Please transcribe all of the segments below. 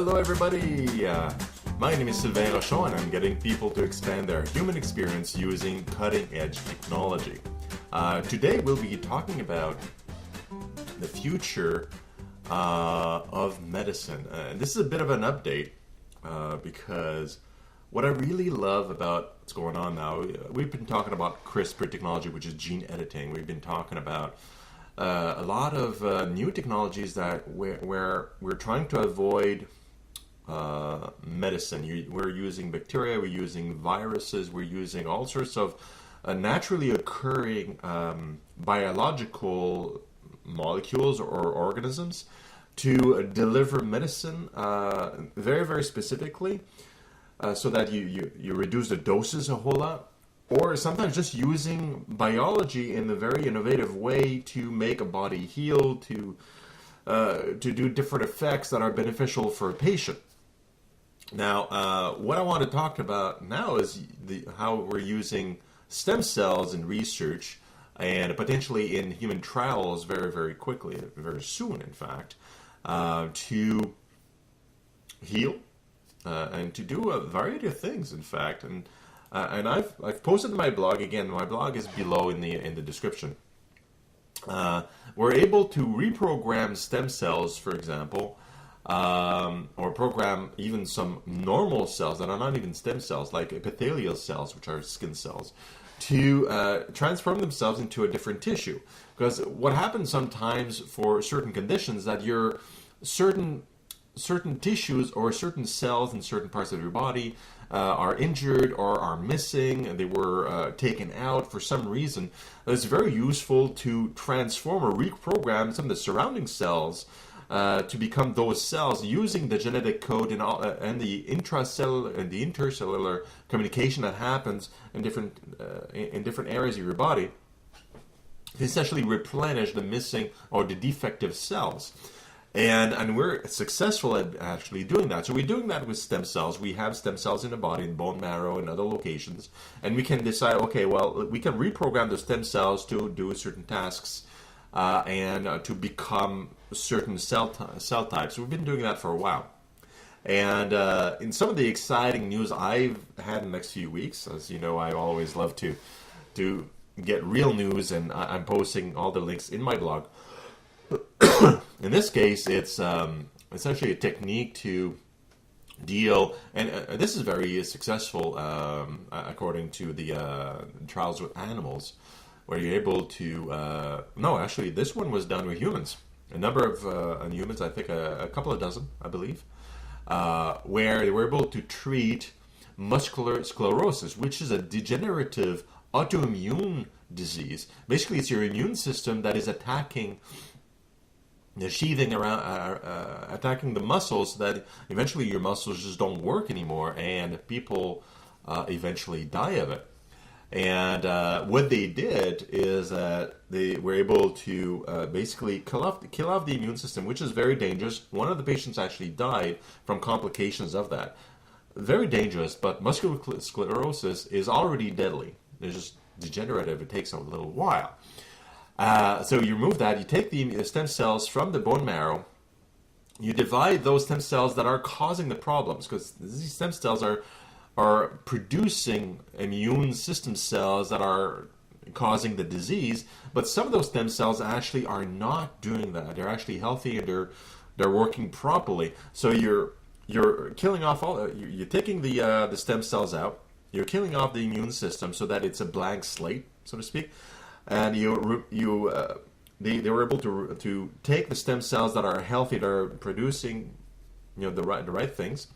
Hello everybody! My name is Sylvain Rochon and I'm getting people to expand their human experience using cutting-edge technology. Today we'll be talking about the future of medicine. This is a bit of an update because what I really love about what's going on now, we've been talking about CRISPR technology, which is gene editing. We've been talking about a lot of new technologies that where we're trying to avoid medicine. We're using bacteria, we're using viruses, we're using all sorts of naturally occurring biological molecules or organisms to deliver medicine very, very specifically so that you reduce the doses a whole lot. Or sometimes just using biology in a very innovative way to make a body heal, to do different effects that are beneficial for a patient. Now, what I want to talk about now is how we're using stem cells in research and potentially in human trials very, very quickly, very soon, in fact, to heal and to do a variety of things, in fact. And I've posted my blog again. My blog is below in the description. We're able to reprogram stem cells, for example, or program even some normal cells that are not even stem cells, like epithelial cells, which are skin cells, to transform themselves into a different tissue. Because what happens sometimes for certain conditions that your certain tissues or certain cells in certain parts of your body are injured or are missing, and they were taken out for some reason. It's very useful to transform or reprogram some of the surrounding cells to become those cells using the genetic code and the intracellular and the intercellular communication that happens in different areas of your body to essentially replenish the missing or the defective cells. And we're successful at actually doing that. So we're doing that with stem cells. We have stem cells in the body, in bone marrow, and other locations. And we can decide, okay, well, we can reprogram the stem cells to do certain tasks and to become certain cell types. We've been doing that for a while. And in some of the exciting news I've had in the next few weeks, as you know, I always love to get real news, and I'm posting all the links in my blog. In this case, it's essentially a technique to deal, and this is very successful according to the trials with animals, where you're able to, no, actually, this one was done with humans. A number of humans, I think a couple of dozen, I believe, where they were able to treat muscular sclerosis, which is a degenerative autoimmune disease. Basically, it's your immune system that is attacking the sheathing around, attacking the muscles, that eventually your muscles just don't work anymore, and people eventually die of it. And what they did is that they were able to basically kill off the immune system, which is very dangerous. One of the patients actually died from complications of that. Very dangerous, but muscular sclerosis is already deadly. It's just degenerative. It takes a little while. So you remove that, you take the stem cells from the bone marrow, you divide those stem cells that are causing the problems, because these stem cells are producing immune system cells that are causing the disease, but some of those stem cells actually are not doing that. They're actually healthy and they're working properly. So you're killing off you're taking the stem cells out, you're killing off the immune system so that it's a blank slate, so to speak. And they were able to take the stem cells that are healthy, that are producing, the right things,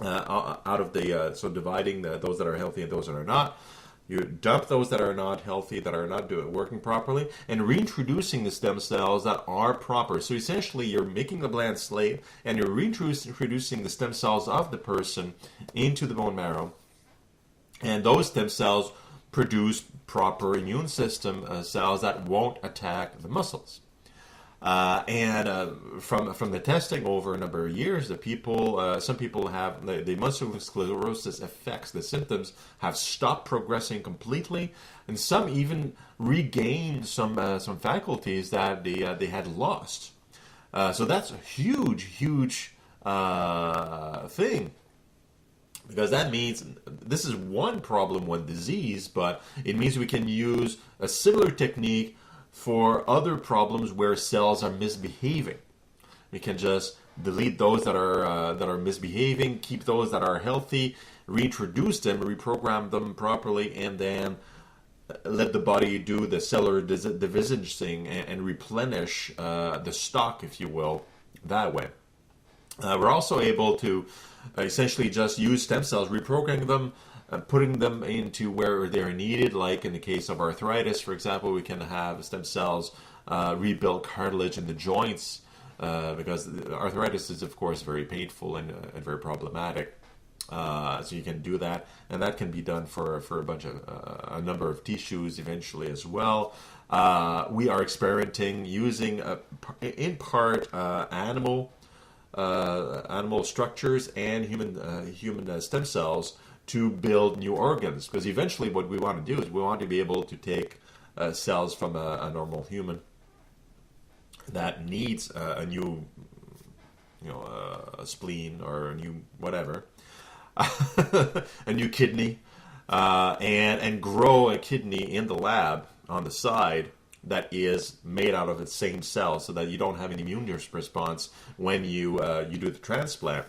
out of so dividing those that are healthy and those that are not. You dump those that are not healthy, that are not working properly, and reintroducing the stem cells that are proper. So essentially, you're making the blank slate, and you're reintroducing the stem cells of the person into the bone marrow, and those stem cells produce proper immune system cells that won't attack the muscles. And from the testing over a number of years, some people have the muscular sclerosis effects. The symptoms have stopped progressing completely, and some even regained some faculties that they had lost. So that's a huge thing. Because that means this is one problem, one disease, but it means we can use a similar technique for other problems where cells are misbehaving. We can just delete those that are misbehaving, keep those that are healthy, reintroduce them, reprogram them properly, and then let the body do the cellular division and replenish the stock, if you will, that way. We're also able to essentially just use stem cells, reprogramming them, putting them into where they're needed. Like in the case of arthritis, for example, we can have stem cells rebuild cartilage in the joints because arthritis is, of course, very painful and very problematic. So you can do that, and that can be done for a number of tissues eventually as well. We are experimenting using in part animal structures and human stem cells to build new organs, because eventually what we want to do is we want to be able to take cells from a normal human that needs a new a spleen or a new whatever a new kidney, and grow a kidney in the lab on the side that is made out of the same cells, so that you don't have an immune response when you do the transplant.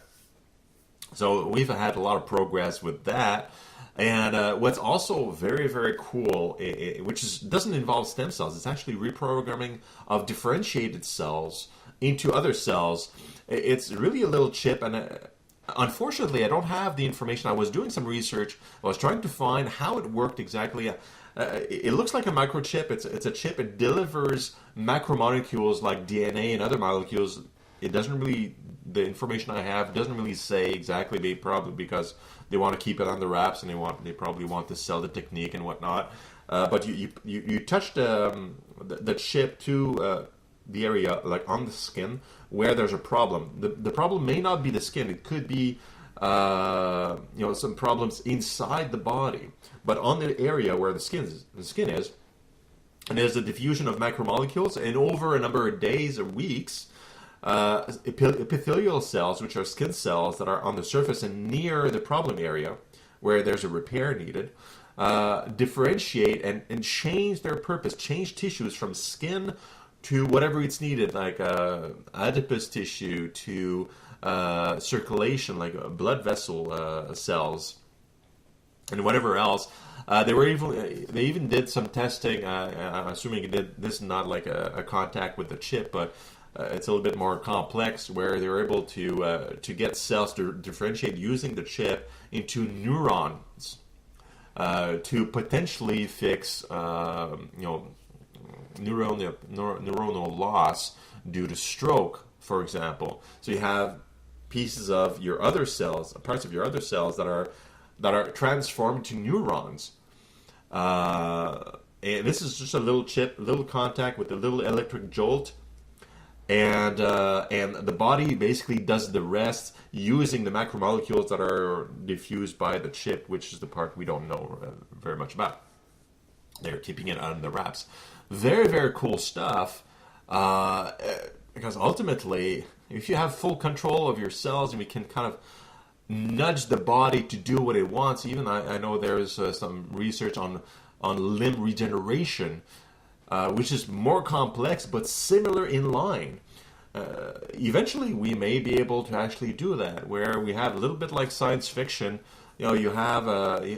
So we've had a lot of progress with that. And what's also very, very cool, which doesn't involve stem cells, it's actually reprogramming of differentiated cells into other cells. It's really a little chip, and unfortunately, I don't have the information. I was doing some research. I was trying to find how it worked exactly. It looks like a microchip. It's a chip. It delivers macromolecules like DNA and other molecules. It doesn't really, the information I have doesn't really say exactly, probably because they want to keep it on the wraps, and they probably want to sell the technique and whatnot. But you touch the chip to the area, like on the skin, where there's a problem. The problem may not be the skin. It could be some problems inside the body. But on the area where the skin is, and there's a diffusion of macromolecules, and over a number of days or weeks, epithelial cells, which are skin cells that are on the surface and near the problem area where there's a repair needed, differentiate and change their purpose, change tissues from skin to whatever it's needed, like adipose tissue, to circulation, like blood vessel cells, and whatever else. They even did some testing. I'm assuming it did this, not like a contact with the chip, but it's a little bit more complex, where they were able to get cells to differentiate using the chip into neurons to potentially fix neuronal loss due to stroke, for example. So you have pieces of your other cells, parts of your other cells that are transformed to neurons. And this is just a little chip, a little contact with a little electric jolt, and the body basically does the rest using the macromolecules that are diffused by the chip, which is the part we don't know very much about. They're keeping it under wraps. Very, very cool stuff, because ultimately, if you have full control of your cells, and we can kind of nudge the body to do what it wants. Even I know there's some research on limb regeneration, which is more complex but similar in line. Eventually, we may be able to actually do that, where we have a little bit like science fiction. You have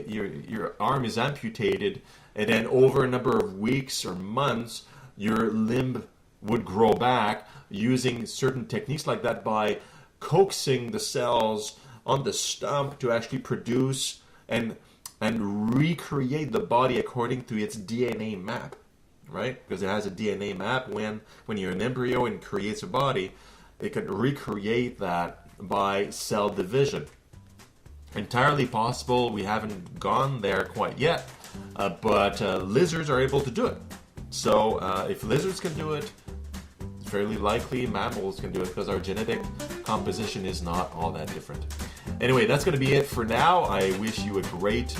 your arm is amputated, and then over a number of weeks or months, your limb would grow back using certain techniques like that, by coaxing the cells on the stump to actually produce and recreate the body according to its DNA map, right? Because it has a DNA map. When you're an embryo and creates a body, it can recreate that by cell division. Entirely possible. We haven't gone there quite yet, but lizards are able to do it. So if lizards can do it, it's fairly likely mammals can do it, because our genetic composition is not all that different. Anyway, that's going to be it for now. I wish you a great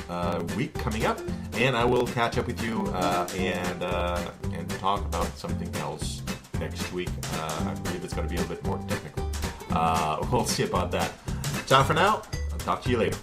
week coming up, and I will catch up with you and talk about something else next week. I believe it's going to be a little bit more technical. We'll see about that. Ciao for now. I'll talk to you later.